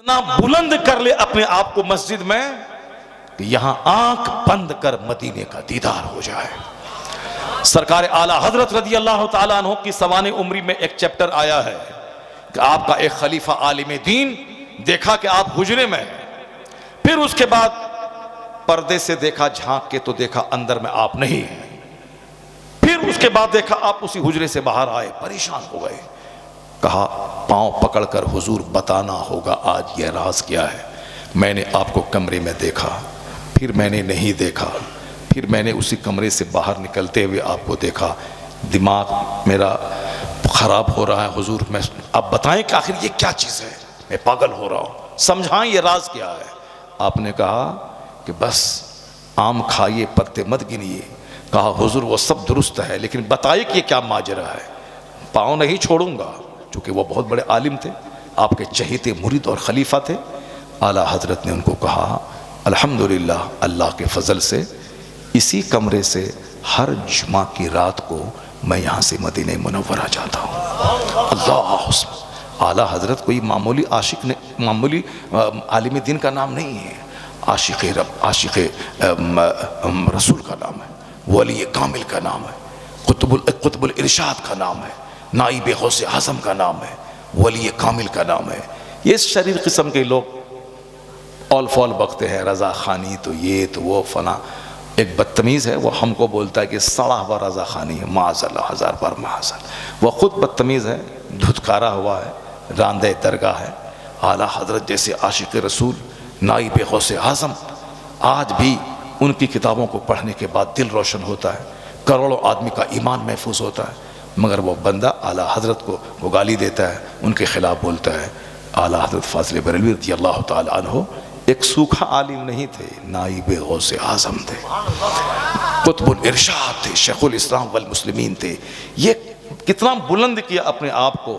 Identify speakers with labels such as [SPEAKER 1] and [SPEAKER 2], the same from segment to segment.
[SPEAKER 1] اتنا بلند کر لے اپنے آپ کو مسجد میں کہ یہاں آنکھ بند کر مدینے کا دیدار ہو جائے۔ سرکار اعلیٰ حضرت رضی اللہ تعالیٰ عنہ کی سوانح عمری میں ایک چیپٹر آیا ہے کہ آپ کا ایک خلیفہ عالم دین دیکھا کہ آپ حجرے میں ہیں، پھر اس کے بعد پردے سے دیکھا، جھانک کے تو دیکھا اندر میں آپ نہیں ہیں، پھر اس کے بعد دیکھا آپ اسی حجرے سے باہر آئے، پریشان ہو گئے، کہا پاؤں پکڑ کر حضور بتانا ہوگا آج یہ راز کیا ہے۔ میں نے آپ کو کمرے میں دیکھا، پھر میں نے نہیں دیکھا، پھر میں نے اسی کمرے سے باہر نکلتے ہوئے آپ کو دیکھا، دماغ میرا خراب ہو رہا ہے حضور، میں آپ بتائیں کہ آخر یہ کیا چیز ہے، میں پاگل ہو رہا ہوں، سمجھائیں یہ راز کیا ہے۔ آپ نے کہا کہ بس آم کھائیے پتے مت گنیے۔ کہا حضور وہ سب درست ہے لیکن بتائیے کہ یہ کیا ماجرا ہے۔ پاؤں نہیں چھوڑوں گا، چونکہ وہ بہت بڑے عالم تھے، آپ کے چہیتے مرید اور خلیفہ تھے۔ اعلیٰ حضرت نے ان کو کہا الحمدللہ اللہ کے فضل سے اسی کمرے سے ہر جمعہ کی رات کو میں یہاں سے مدینہ منورہ جاتا ہوں۔ اللہ حسن، اعلیٰ حضرت کوئی معمولی عاشق نے، معمولی عالم دین کا نام نہیں ہے، عاشق رب، عاشق رسول کا نام ہے، ولی کامل کا نام ہے، قطب الارشاد کا نام ہے، نائب غوث اعظم کا نام ہے، ولی کامل کا نام ہے۔ یہ شریر قسم کے لوگ اول فول بکتے ہیں، رضا خانی تو یہ تو وہ فلاں۔ ایک بدتمیز ہے، وہ ہم کو بولتا ہے کہ سڑا ہوا رضا خانی ہے، معاذ اللہ، ہزار بار معاذ اللہ۔ وہ خود بدتمیز ہے، دھتکارا ہوا ہے، راندہ درگاہ ہے۔ اعلیٰ حضرت جیسے عاشق رسول، نائب غوث اعظم، آج بھی ان کی کتابوں کو پڑھنے کے بعد دل روشن ہوتا ہے، کروڑوں آدمی کا ایمان محفوظ ہوتا ہے، مگر وہ بندہ اعلیٰ حضرت کو وہ گالی دیتا ہے، ان کے خلاف بولتا ہے۔ اعلیٰ حضرت فاضل بریلوی رضی اللہ تعالیٰ عنہ ایک سوکھا عالم نہیں تھے، نائب غوث اعظم تھے، قطب الارشاد تھے، شیخ الاسلام والمسلمین تھے۔ یہ کتنا بلند کیا اپنے آپ کو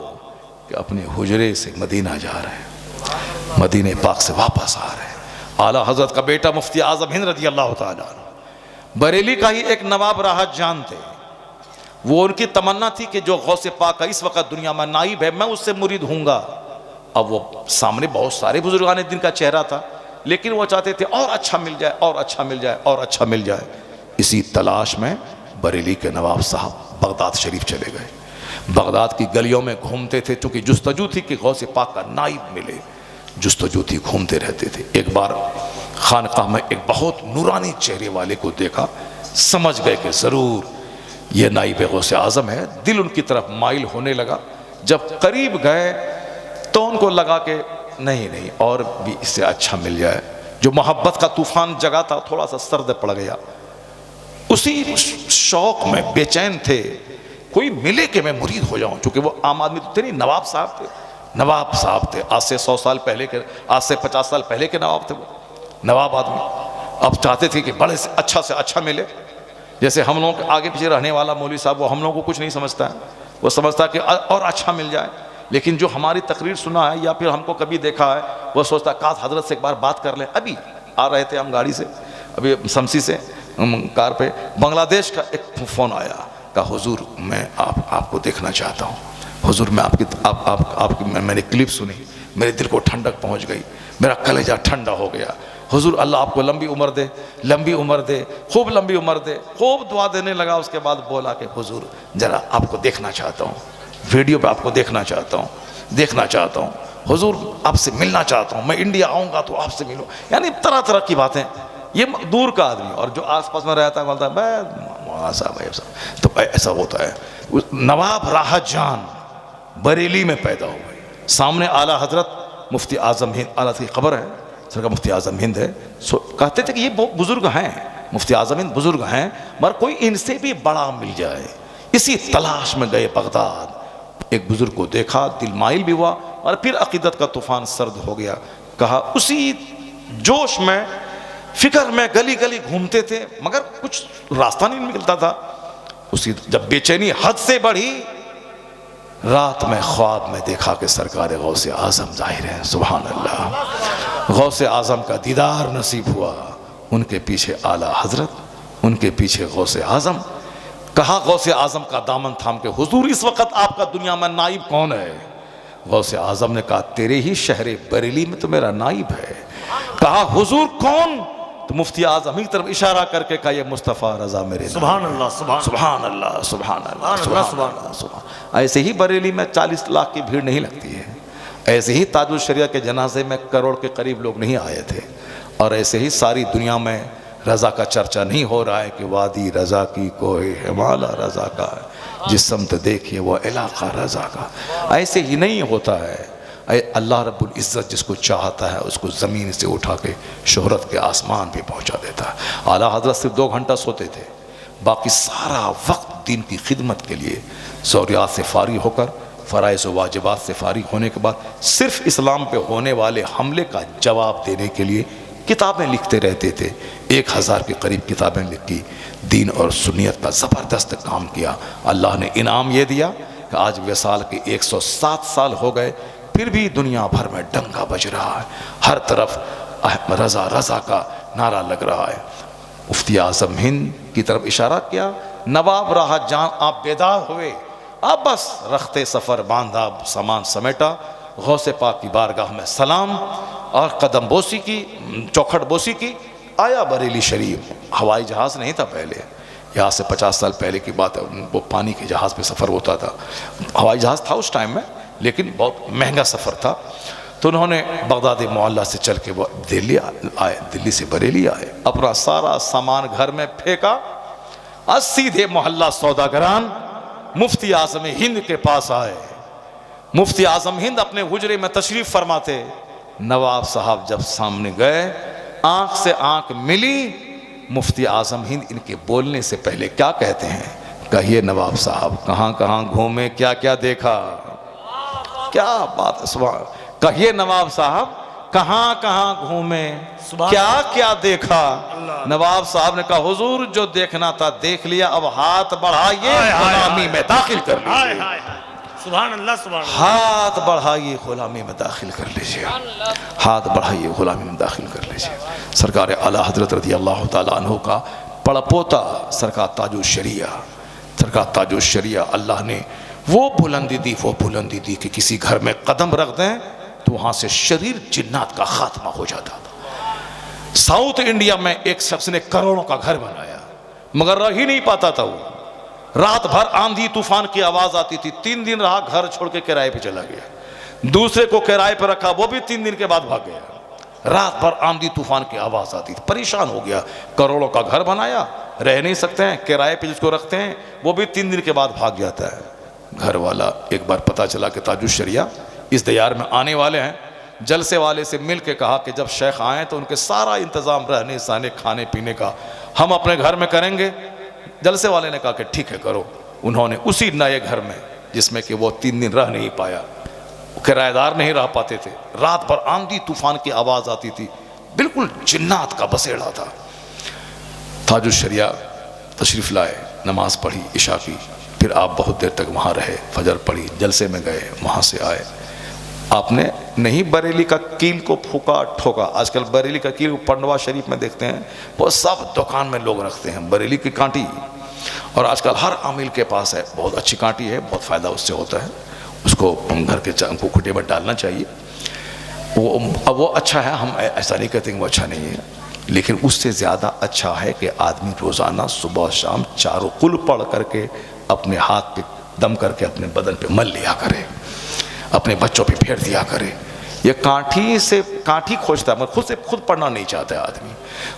[SPEAKER 1] کہ اپنے حجرے سے مدینہ جا رہے ہیں، مدینہ پاک سے واپس آ رہے ہیں۔ اعلیٰ حضرت کا بیٹا مفتی اعظم ہند رضی اللہ تعالیٰ عنہ بریلی کا ہی ایک نواب راحت جان تھے، وہ ان کی تمنا تھی کہ جو غوث پاک کا اس وقت دنیا میں نائب ہے میں اس سے مرید ہوں گا۔ اب وہ سامنے بہت سارے بزرگان دین کا چہرہ تھا، لیکن وہ چاہتے تھے اور اچھا مل جائے، اور اچھا مل جائے، اور اچھا مل جائے۔ اسی تلاش میں بریلی کے نواب صاحب بغداد شریف چلے گئے، بغداد کی گلیوں میں گھومتے تھے، چونکہ جستجو تھی کہ غوث پاک کا نائب ملے، جستجو تھی، گھومتے رہتے تھے۔ ایک بار خانقاہ میں ایک بہت نورانی چہرے والے کو دیکھا، سمجھ گئے کہ ضرور یہ نائب غوث اعظم ہے، دل ان کی طرف مائل ہونے لگا۔ جب قریب گئے تو ان کو لگا کہ نہیں اور بھی اس سے اچھا مل جائے۔ جو محبت کا طوفان جگا تھا تھوڑا سا سرد پڑ گیا، اسی شوق میں بے چین تھے کوئی ملے کہ میں مرید ہو جاؤں، چونکہ وہ عام آدمی تو تھے نہیں، نواب صاحب تھے، نواب صاحب تھے، آج سے 100 سال پہلے کے، آج سے 50 سال پہلے کے نواب تھے وہ، نواب آدمی۔ اب چاہتے تھے کہ بڑے سے اچھا ملے، جیسے ہم لوگوں کے آگے پیچھے رہنے والا مولوی صاحب وہ ہم لوگوں کو کچھ نہیں سمجھتا ہے، وہ سمجھتا ہے کہ اور اچھا مل جائے، لیکن جو ہماری تقریر سنا ہے یا پھر ہم کو کبھی دیکھا ہے وہ سوچتا ہے کاش حضرت سے ایک بار بات کر لیں۔ ابھی آ رہے تھے ہم گاڑی سے، ابھی سمسی سے کار پہ، بنگلہ دیش کا ایک فون آیا، کہا حضور میں آپ کو دیکھنا چاہتا ہوں، حضور میں میں نے کلپ سنی، میرے دل کو ٹھنڈک پہنچ گئی، میرا کلیجہ ٹھنڈا ہو گیا، حضور اللہ آپ کو لمبی عمر دے، لمبی عمر دے، خوب لمبی عمر دے، خوب دعا دینے لگا۔ اس کے بعد بولا کہ حضور ذرا آپ کو دیکھنا چاہتا ہوں، ویڈیو پہ آپ کو دیکھنا چاہتا ہوں، حضور آپ سے ملنا چاہتا ہوں، میں انڈیا آؤں گا تو آپ سے ملوں۔ یعنی طرح طرح کی باتیں، یہ دور کا آدمی، اور جو آس پاس میں رہتا ہے بولتا ہے مولانا صاحب تو ایسا ہوتا ہے۔ نواب راحت جان بریلی میں پیدا ہوئے، سامنے اعلیٰ حضرت مفتی اعظم ہند، اعلیٰ کی خبر ہے، سرکار مفتی اعظم ہند ہے، کہتے تھے کہ یہ بہت بزرگ ہیں، مفتی اعظم ہند بزرگ ہیں، مگر کوئی ان سے بھی بڑا مل جائے۔ اسی تلاش میں گئے بغداد، ایک بزرگ کو دیکھا، دل مائل بھی ہوا، اور پھر عقیدت کا طوفان سرد ہو گیا۔ کہا اسی جوش میں، فکر میں گلی گلی گھومتے تھے مگر کچھ راستہ نہیں ملتا تھا۔ اسی جب بے چینی حد سے بڑھی، رات میں خواب میں دیکھا کہ سرکار غوث اعظم ظاہر ہے، سبحان اللہ، غوث اعظم کا دیدار نصیب ہوا، ان کے پیچھے اعلیٰ حضرت، ان کے پیچھے غوث اعظم۔ کہا غوث اعظم کا دامن تھام کے حضور اس وقت آپ کا دنیا میں نائب کون ہے؟ غوث اعظم نے کہا تیرے ہی شہر بریلی میں تو میرا نائب ہے. کہا حضور کون؟ تو مفتی اعظم کی طرف اشارہ کر کے کہا یہ مصطفیٰ رضا میرے نائب.
[SPEAKER 2] سبحان اللہ سبحان
[SPEAKER 1] سبحان اللہ سبحان اللہ
[SPEAKER 2] سبحان
[SPEAKER 1] اللہ سبحان. ایسے ہی بریلی میں 40 لاکھ کی بھیڑ نہیں لگتی ہے. ایسے ہی تاج الشریعہ کے جنازے میں کروڑ کے قریب لوگ نہیں آئے تھے. اور ایسے ہی ساری دنیا میں رضا کا چرچا نہیں ہو رہا ہے کہ وادی رضا کی کوئی ہمالا رضا کا ہے, جس سمت دیکھیے وہ علاقہ رضا کا. ایسے ہی نہیں ہوتا ہے. اللہ رب العزت جس کو چاہتا ہے اس کو زمین سے اٹھا کے شہرت کے آسمان پہ پہنچا دیتا ہے. اعلیٰ حضرت صرف 2 گھنٹہ سوتے تھے, باقی سارا وقت دین کی خدمت کے لیے. ضروریات سے فارغ ہو کر, فرائض و واجبات سے فارغ ہونے کے بعد صرف اسلام پہ ہونے والے حملے کا جواب دینے کے لیے کتابیں لکھتے رہتے تھے. 1000 کے قریب کتابیں لکھی, دین اور سنیت کا زبردست کام کیا. اللہ نے انعام یہ دیا کہ آج وصال کے 107 سال ہو گئے, پھر بھی دنیا بھر میں ڈنکا بج رہا ہے. ہر طرف رضا رضا کا نعرہ لگ رہا ہے. مفتی اعظم ہند کی طرف اشارہ کیا, نواب رہا جان آپ بیدار ہوئے, اب بس رختے سفر باندھا, سامان سمیٹا, غوث پاک کی بارگاہ میں سلام اور قدم بوسی کی, چوکھٹ بوسی کی, آیا بریلی شریف. ہوائی جہاز نہیں تھا پہلے, یہاں سے 50 سال پہلے کی بات ہے. وہ پانی کے جہاز پہ سفر ہوتا تھا. ہوائی جہاز تھا اس ٹائم میں لیکن بہت مہنگا سفر تھا. تو انہوں نے بغداد معلیٰ سے چل کے وہ دلی آئے, دلی سے بریلی آئے, اپنا سارا سامان گھر میں پھینکا, سیدھے محلہ سوداگران مفتی اعظم ہند کے پاس آئے. مفتی اعظم ہند اپنے حجرے میں تشریف فرماتے. نواب صاحب جب سامنے گئے, آنکھ سے آنکھ ملی. مفتی اعظم ہند ان کے بولنے سے پہلے کیا کہتے ہیں؟ کہیے نواب صاحب کہاں کہاں گھومے, کیا کیا دیکھا؟ کیا بات ہے, سبحان. کہیے نواب صاحب کہاں کہاں گھومے, کیا کیا دیکھا؟ نواب صاحب نے کہا حضور جو دیکھنا تھا دیکھ لیا, اب ہاتھ بڑھائیے غلامی میں داخل کر لیجیے.
[SPEAKER 2] سبحان اللہ سبحان اللہ.
[SPEAKER 1] ہاتھ بڑھائیے غلامی میں داخل کر لیجیے, ہاتھ بڑھائیے غلامی میں داخل کر لیجیے. سرکار اعلیٰ حضرت رضی اللہ تعالیٰ عنہ کا پڑا پوتا سرکار تاج الشریعہ, سرکار تاج الشریعہ, اللہ نے وہ بلندی دی کہ کسی گھر میں قدم رکھ دیں تو وہاں سے شریر جنات کا خاتمہ ہو جاتا تھا. ساؤتھ انڈیا میں ایک شخص نے کروڑوں کا گھر بنایا مگر رہ ہی نہیں پاتا تھا. وہ رات بھر آندھی طوفان کی آواز آتی تھی, 3 دن رہا, گھر چھوڑ کے کرائے پہ چلا گیا. دوسرے کو کرائے پہ رکھا, وہ بھی 3 دن کے بعد بھاگ گیا. رات بھر آندھی طوفان کی آواز آتی تھی, پریشان ہو گیا. کروڑوں کا گھر بنایا, رہ نہیں سکتے ہیں, کرائے پہ جس کو رکھتے ہیں وہ بھی 3 دن کے بعد بھاگ جاتا ہے. گھر والا ایک بار پتہ چلا کہ تاج الشریعہ اس دیار میں آنے والے ہیں, جلسے والے سے مل کے کہا کہ جب شیخ آئیں تو ان کے سارا انتظام رہنے سہنے کھانے پینے کا ہم اپنے گھر میں کریں گے. جلسے والے نے کہا کہ ٹھیک ہے کرو. انہوں نے اسی نئے گھر میں, جس میں کہ وہ 3 دن رہ نہیں پایا, کرایہ دار نہیں رہ پاتے تھے, رات بھر آندھی طوفان کی آواز آتی تھی, بالکل جنات کا بسیڑا تھا. تاج الشریعہ تشریف لائے, نماز پڑھی عشاء کی, پھر آپ بہت دیر تک وہاں رہے, فجر پڑھی, جلسے میں گئے, وہاں سے آئے. آپ نے نہیں بریلی کا کیل کو پھوکا ٹھوکا. آج کل بریلی کا کیل پنڈوا شریف میں دیکھتے ہیں, وہ سب دکان میں لوگ رکھتے ہیں بریلی کی کانٹی, اور آج کل ہر عامل کے پاس ہے. بہت اچھی کانٹی ہے, بہت فائدہ اس سے ہوتا ہے, اس کو گھر کے کھٹے میں ڈالنا چاہیے. اب وہ اچھا ہے, ہم ایسا نہیں کہتے کہ وہ اچھا نہیں ہے, لیکن اس سے زیادہ اچھا ہے کہ آدمی روزانہ صبح شام 4 قل پڑھ کر کے اپنے ہاتھ پہ دم کر کے اپنے بدن پہ مل لیا کرے, اپنے بچوں پہ پھیر دیا کرے. یہ کانٹھی کھوجتا ہے, مگر خود پڑھنا نہیں چاہتا ہے آدمی,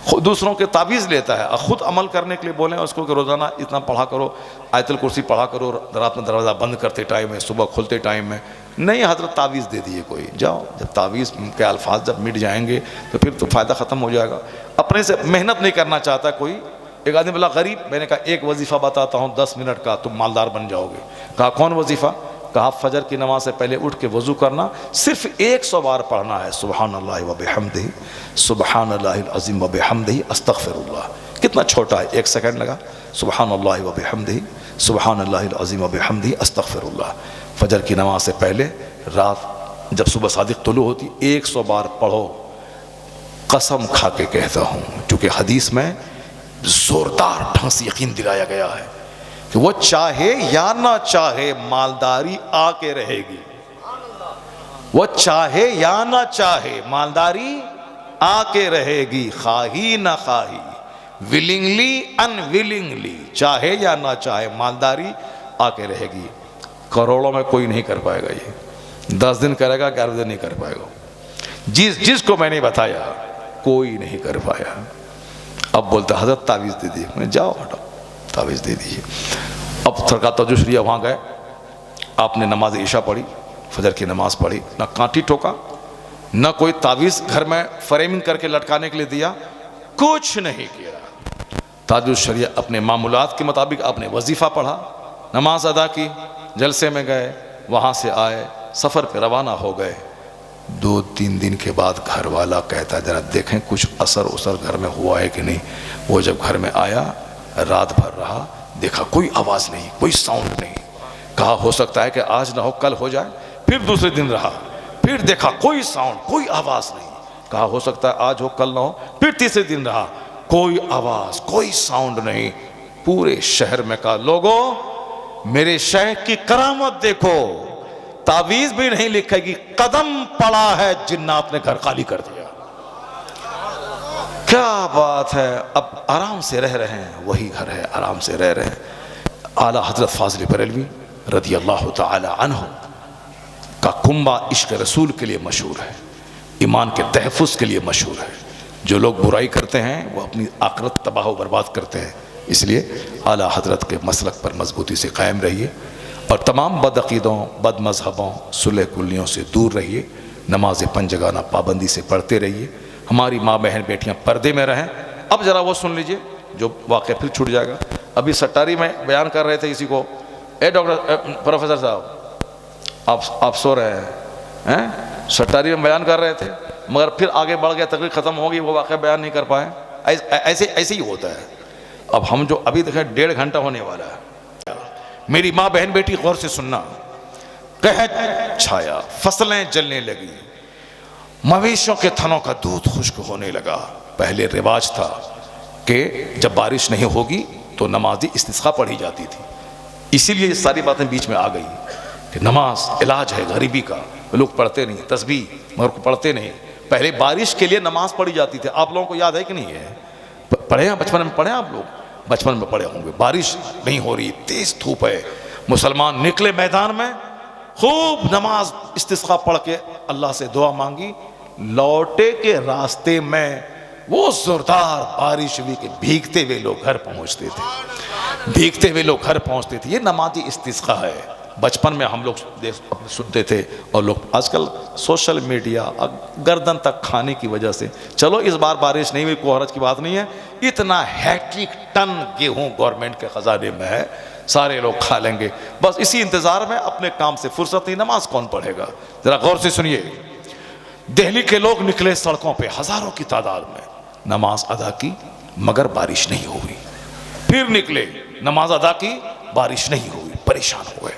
[SPEAKER 1] خود دوسروں کے تعویذ لیتا ہے. خود عمل کرنے کے لیے بولیں اس کو کہ روزانہ اتنا پڑھا کرو, آیت الکرسی پڑھا کرو, رات میں دروازہ بند کرتے ٹائم میں, صبح کھلتے ٹائم میں. نہیں حضرت تعویذ دے دیے کوئی, جاؤ, جب تعویذ کے الفاظ جب مٹ جائیں گے تو پھر تو فائدہ ختم ہو جائے گا. اپنے سے محنت نہیں کرنا چاہتا کوئی. ایک آدمی بولا غریب, میں نے کہا ایک وظیفہ بتاتا ہوں 10 منٹ کا, تم مالدار بن جاؤ گے. کہا کون وظیفہ؟ کہا فجر کی نماز سے پہلے اٹھ کے وضو کرنا, صرف 100 بار پڑھنا ہے سبحان اللہ و بحمدہ, سبحان اللہ العظیم و بحمدہ, استغفر اللہ. کتنا چھوٹا ہے, 1 سیکنڈ لگا. سبحان اللہ و بحمدہ, سبحان اللہ العظیم و بحمدہ, استغفر اللہ. فجر کی نماز سے پہلے, رات جب صبح صادق طلوع ہوتی, 100 بار پڑھو. قسم کھا کے کہتا ہوں, چونکہ حدیث میں زوردار ڈھنگ سے یقین دلایا گیا ہے کہ وہ چاہے یا نہ چاہے مالداری آ کے رہے گی. وہ چاہے یا نہ چاہے مالداری آ کے رہے گی، خواہی نہ خواہی، ولنگلی انولنگلی، چاہے یا نہ چاہے مالداری آ کے رہے گی۔ کروڑوں میں کوئی نہیں کر پائے گا، یہ 10 دن کرے گا، 11 دن نہیں کر پائے گا۔ جس کو میں نے بتایا کوئی نہیں کر پایا۔ اب بولتا حضرت تعویذ دے دیے، میں جاؤ ہٹو تعویذ دے دیجیے۔ اب سرکار توجہ شریعہ وہاں گئے، آپ نے نماز عشاء پڑھی، فجر کی نماز پڑھی، نہ کانٹی ٹھوکا، نہ کوئی تعویذ گھر میں فریمنگ کر کے لٹکانے کے لیے دیا، کچھ نہیں کیا۔ تاج الشریعہ اپنے معمولات کے مطابق آپ نے وظیفہ پڑھا، نماز ادا کی، جلسے میں گئے، وہاں سے آئے، سفر پہ روانہ ہو گئے۔ 2-3 دن کے بعد گھر والا کہتا ہے ذرا دیکھیں کچھ اثر گھر میں ہوا ہے کہ نہیں۔ وہ جب گھر میں آیا، رات بھر رہا، دیکھا کوئی آواز نہیں، کوئی ساؤنڈ نہیں۔ کہا ہو سکتا ہے کہ آج نہ ہو کل ہو جائے۔ پھر دوسرے دن رہا، پھر دیکھا کوئی ساؤنڈ، کوئی آواز نہیں۔ کہا ہو سکتا ہے آج ہو کل نہ ہو۔ پھر تیسرے دن رہا، کوئی آواز، کوئی ساؤنڈ نہیں۔ پورے شہر میں کہا لوگوں میرے شیخ کی کرامت دیکھو، تعویذ بھی نہیں لکھے گی، قدم پڑا ہے جنات نے گھر خالی کر دیا۔ کیا بات ہے، اب آرام سے رہ رہے ہیں، وہی گھر ہے، آرام سے رہ رہے ہیں۔ اعلیٰ حضرت فاضل بریلوی رضی اللہ تعالی عنہ کا کنبہ عشق رسول کے لیے مشہور ہے، ایمان کے تحفظ کے لیے مشہور ہے۔ جو لوگ برائی کرتے ہیں وہ اپنی آخرت تباہ و برباد کرتے ہیں، اس لیے اعلیٰ حضرت کے مسلک پر مضبوطی سے قائم رہیے اور تمام بد عقیدوں، بد مذہبوں، صلح کلیوں سے دور رہیے، نماز پنجگانہ پابندی سے پڑھتے رہیے، ہماری ماں بہن بیٹیاں پردے میں رہیں۔ اب ذرا وہ سن لیجئے جو واقعہ پھر چھوٹ جائے گا۔ ابھی سٹاری میں بیان کر رہے تھے کسی کو، اے ڈاکٹر پروفیسر صاحب آپ سو رہے ہیں، سٹاری میں بیان کر رہے تھے مگر پھر آگے بڑھ گیا، تقریر ختم ہوگی، وہ واقعہ بیان نہیں کر پائے۔ ایسے ہی ہوتا ہے۔ اب ہم جو ابھی دیکھیں 1.5 گھنٹہ ہونے والا ہے، میری ماں بہن بیٹی غور سے سننا۔ قحط چھایا، فصلیں جلنے لگی، مویشیوں کے تھنوں کا دودھ خشک ہونے لگا۔ پہلے رواج تھا کہ جب بارش نہیں ہوگی تو نمازی استسقا پڑھی جاتی تھی، اسی لیے یہ ساری باتیں بیچ میں آ گئی کہ نماز علاج ہے غریبی کا۔ لوگ پڑھتے نہیں تسبیح مگر پڑھتے نہیں۔ پہلے بارش کے لیے نماز پڑھی جاتی تھی، آپ لوگوں کو یاد ہے کہ نہیں ہے؟ پڑھے ہیں بچپن میں، پڑھے ہیں آپ لوگ بچپن میں پڑھے ہوں گے۔ بارش نہیں ہو رہی، تیز دھوپ ہے، مسلمان نکلے میدان میں، خوب نماز استسقا پڑھ کے اللہ سے دعا مانگی، لوٹے کے راستے میں وہ زوردار بارش ہوئی کہ بھیگتے ہوئے لوگ گھر پہنچتے تھے۔ یہ نمازی استسقا ہے۔ بچپن میں ہم لوگ سنتے تھے، اور لوگ آج کل سوشل میڈیا گردن تک کھانے کی وجہ سے، چلو اس بار بارش نہیں ہوئی، کوئی حرج کی بات نہیں ہے، اتنا ہیٹرک ٹن گیہوں گورنمنٹ کے خزانے میں ہے، سارے لوگ کھا لیں گے، بس اسی انتظار میں، اپنے کام سے فرصت نہیں، نماز کون پڑھے گا؟ ذرا غور سے سنیے۔ دہلی کے لوگ نکلے سڑکوں پہ ہزاروں کی تعداد میں، نماز ادا کی مگر بارش نہیں ہوئی۔ پھر نکلے، نماز ادا کی، بارش نہیں ہوئی، پریشان ہوئے،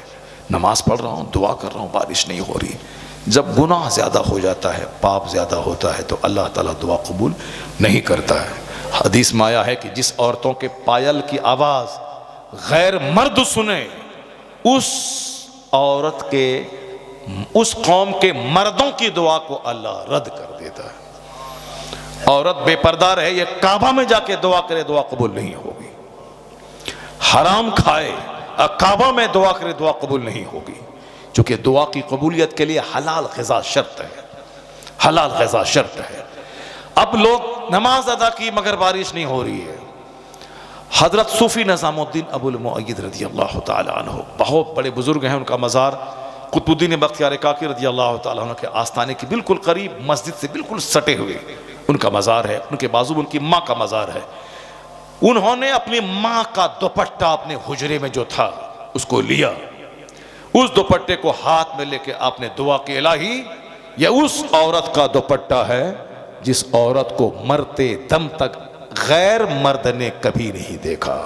[SPEAKER 1] نماز پڑھ رہا ہوں، دعا کر رہا ہوں، بارش نہیں ہو رہی۔ جب گناہ زیادہ ہو جاتا ہے، پاپ زیادہ ہوتا ہے تو اللہ تعالیٰ دعا قبول نہیں کرتا ہے۔ حدیث میں آیا ہے کہ جس عورتوں کے پائل کی آواز غیر مرد سنے، اس قوم کے مردوں کی دعا کو اللہ رد کر دیتا ہے۔ عورت بے پردہ رہے، یہ کعبہ میں جا کے دعا کرے، دعا قبول نہیں ہوگی۔ حرام کھائے، کعبہ میں دعا کرے، دعا قبول نہیں ہوگی، چونکہ دعا کی قبولیت کے لیے حلال غذا شرط ہے، حلال غذا شرط ہے۔ اب لوگ نماز ادا کی مگر بارش نہیں ہو رہی ہے۔ حضرت صوفی نظام الدین ابو المؤید رضی اللہ تعالی عنہ، بہت بڑے بزرگ ہیں، ان کا مزار قطب الدین بختیار کاکی رضی اللہ تعالی عنہ کے آستانے کے بالکل قریب، مسجد سے بالکل سٹے ہوئے ان کا مزار ہے، ان کے بازو میں ان کی ماں کا مزار ہے۔ انہوں نے اپنی ماں کا دوپٹہ اپنے حجرے میں جو تھا اس کو لیا، اس دوپٹے کو ہاتھ میں لے کے آپ نے دعا کی، الہی یہ اس عورت کا دوپٹہ ہے جس عورت کو مرتے دم تک غیر مرد نے کبھی نہیں دیکھا،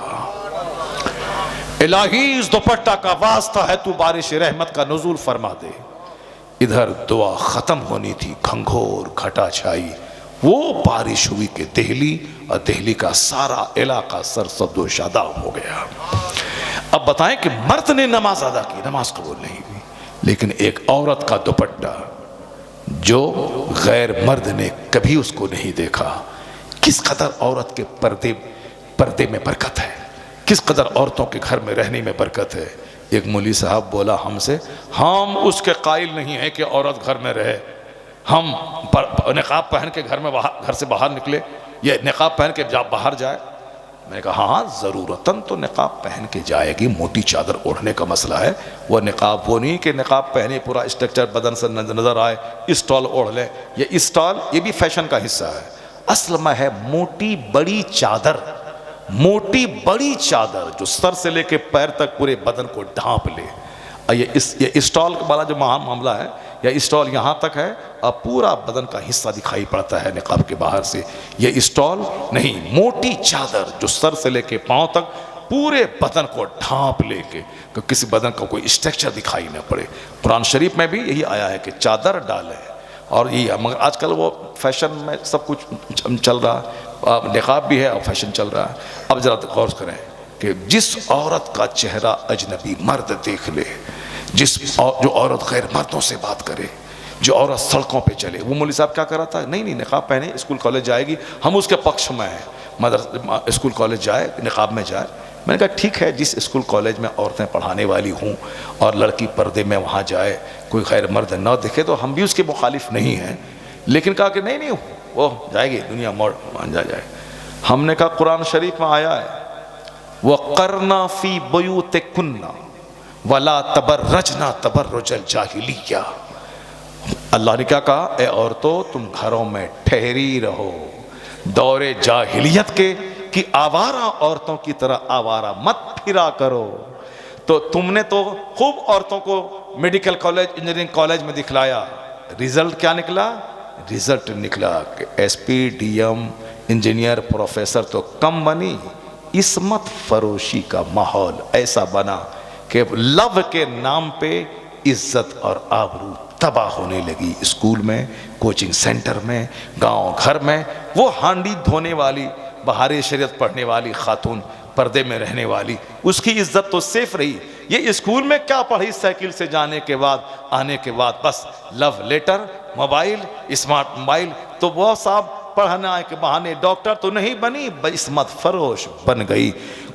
[SPEAKER 1] الہی اس دوپٹہ کا واسطہ ہے، تو بارش رحمت کا نزول فرما دے۔ ادھر دعا ختم ہونی تھی، گھنگھور گھٹا چھائی، وہ بارش ہوئی کہ دہلی اور دہلی کا سارا علاقہ سرسبز و شاداب ہو گیا۔ اب بتائیں کہ مرد نے نماز ادا کی، نماز قبول نہیں ہوئی، لیکن ایک عورت کا دوپٹہ جو غیر مرد نے کبھی اس کو نہیں دیکھا. کس قدر عورت کے پردے میں برکت ہے، کس قدر عورتوں کے گھر میں رہنے میں برکت ہے. ایک مولوی صاحب بولا ہم سے، ہم اس کے قائل نہیں ہیں کہ عورت گھر میں رہے. ہم نقاب پہن کے گھر سے باہر نکلے، یہ نقاب پہن کے باہر جائے. میں نے کہا ہاں ضرورتاً تو نقاب پہن کے جائے گی، موٹی چادر اوڑھنے کا مسئلہ ہے. وہ نقاب وہ نہیں کہ نقاب پہنے پورا اسٹرکچر بدن سے نظر آئے، اسٹال اوڑھ لے. یہ اسٹال یہ بھی فیشن کا حصہ ہے. اصل میں ہے موٹی بڑی چادر، موٹی بڑی چادر جو سر سے لے کے پیر تک پورے بدن کو ڈھانپ لے. یہ اسٹال والا جو معاملہ ہے، یا اسٹال یہاں تک ہے اب پورا بدن کا حصہ دکھائی پڑتا ہے نقاب کے باہر سے. یہ اسٹال نہیں، موٹی چادر جو سر سے لے کے پاؤں تک پورے بدن کو ڈھانپ لے کے کہ کسی بدن کا کوئی اسٹرکچر دکھائی نہ پڑے. قرآن شریف میں بھی یہی آیا ہے کہ چادر ڈالے. اور یہ مگر آج کل وہ فیشن میں سب کچھ چل رہا ہے، نقاب بھی ہے اور فیشن چل رہا ہے. اب ذرا غور کریں کہ جس عورت کا چہرہ اجنبی مرد دیکھ لے، جو عورت غیر مردوں سے بات کرے، جو عورت سڑکوں پہ چلے. وہ مولوی صاحب کیا کر رہا تھا، نہیں نقاب پہنے اسکول کالج جائے گی، ہم اس کے پکش میں ہیں. اسکول کالج جائے، نقاب میں جائے. میں نے کہا ٹھیک ہے، جس اسکول کالج میں عورتیں پڑھانے والی ہوں اور لڑکی پردے میں وہاں جائے، کوئی غیر مرد نہ دکھے تو ہم بھی اس کے مخالف نہیں ہیں. لیکن کہا کہ نہیں وہ جائے گی دنیا موڑ جائے. ہم نے کہا قرآن شریف میں آیا ہے وَقَرْنَا فِي بُيُوتِكُنَّ وَلَا تَبَرَّجْنَا تَبَرُّجَ الْجَاهِلِيَّةِ. اللہ نے کیا کہا، اے عورتوں تم گھروں میں ٹھہری رہو، دور جاہلیت کی آوارہ عورتوں کی طرح آوارہ مت پھرا کرو. تو تم نے تو خوب عورتوں کو میڈیکل کالج انجینئرنگ کالج میں دکھلایا، رزلٹ کیا نکلا؟ رزلٹ نکلا کہ S P D M engineer professor تو کم بنی، عصمت فروشی کا ماحول ایسا بنا کہ لو کے نام پہ عزت اور آبرو تباہ ہونے لگی. اسکول میں، کوچنگ سینٹر میں، گاؤں گھر میں وہ ہانڈی دھونے والی، بہار شریعت پڑھنے والی خاتون، پردے میں رہنے والی، اس کی عزت تو سیف رہی. یہ اسکول میں کیا پڑھی، سائیکل سے جانے کے بعد آنے کے بعد بس لو لیٹر، موبائل، اسمارٹ موبائل. تو وہ صاحب پڑھنا کے بہانے ڈاکٹر تو نہیں بنی، عصمت فروش بن گئی.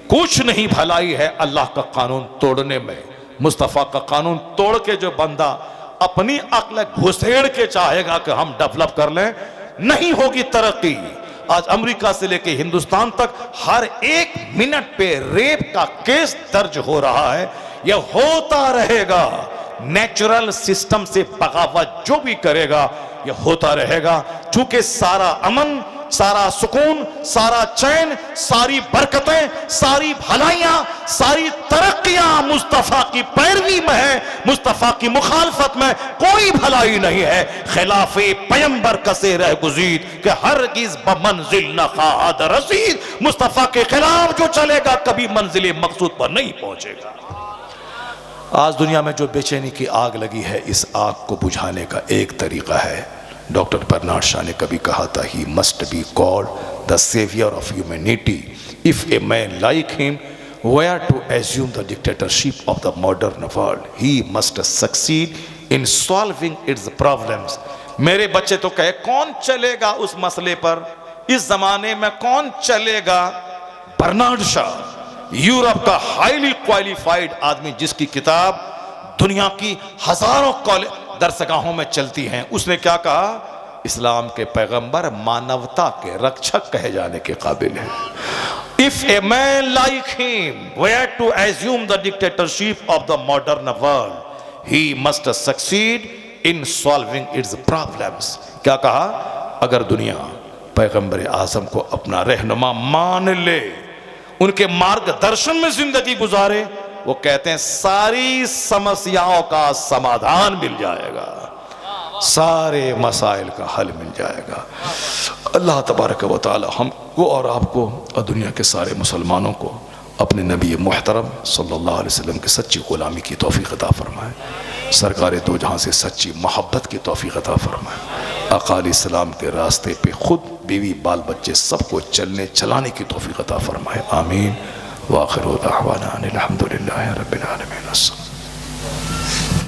[SPEAKER 1] کچھ نہیں بھلائی ہے اللہ کا قانون توڑنے میں. مصطفیٰ کا قانون توڑ کے جو بندہ اپنی عقل گھسیڑ کے چاہے گا کہ ہم ڈیولپ کر لیں، نہیں ہوگی ترقی. آج امریکہ سے لے کے ہندوستان تک ہر ایک منٹ پہ ریپ کا کیس درج ہو رہا ہے. یہ ہوتا رہے گا. نیچرل سسٹم سے بغاوت جو بھی کرے گا یہ ہوتا رہے گا. چونکہ سارا امن، سارا سکون، سارا چین، ساری برکتیں، ساری بھلائیاں، ساری ترقیاں مصطفیٰ کی پیروی میں ہے. مصطفیٰ کی مخالفت میں کوئی بھلائی نہیں ہے. خلاف پیمبر کسے رہ گزید کہ ہرگز بمنزل نہ خواہد رسید. مصطفیٰ کے خلاف جو چلے گا کبھی منزل مقصود پر نہیں پہنچے گا. آج دنیا میں جو بے چینی کی آگ لگی ہے، اس آگ کو بجھانے کا ایک طریقہ ہے. ڈاکٹر برنارڈ شاہ نے کبھی کہا تھا he must be called the savior of humanity. If a man like him were to assume the dictatorship of the modern world, he must succeed in solving its problems. میرے بچے تو کہے کون چلے گا اس مسئلے پر، اس زمانے میں کون چلے گا؟ برنارڈ شاہ، یورپ کا ہائیلی کوالیفائیڈ آدمی جس کی کتاب دنیا کی ہزاروں درسگاہوں میں چلتی ہیں. اس نے کیا کہا؟ اسلام کے پیغمبر مانوتا کے رکشک کہے جانے کے قابل ہے. If a man like him were to assume the dictatorship of the modern world, he must succeed in solving its problems. کیا کہا؟ اگر دنیا پیغمبر اعظم کو اپنا رہنما مان لے، ان کے مارگ درشن میں زندگی گزارے، وہ کہتے ہیں ساری سمسیاؤں کا سمادھان مل جائے گا، سارے مسائل کا حل مل جائے گا. اللہ تبارک و تعالی ہم کو اور آپ کو اور دنیا کے سارے مسلمانوں کو اپنے نبی محترم صلی اللہ علیہ وسلم کی سچی غلامی کی توفیق عطا فرمائے. سرکار دو جہاں سے سچی محبت کی توفیق عطا فرمائے. آقا علیہ السلام کے راستے پہ خود، بیوی، بال بچے سب کو چلنے چلانے کی توفیق عطا فرمائے. آمین. وآخر دعوانا الحمدللہ رب العالمین.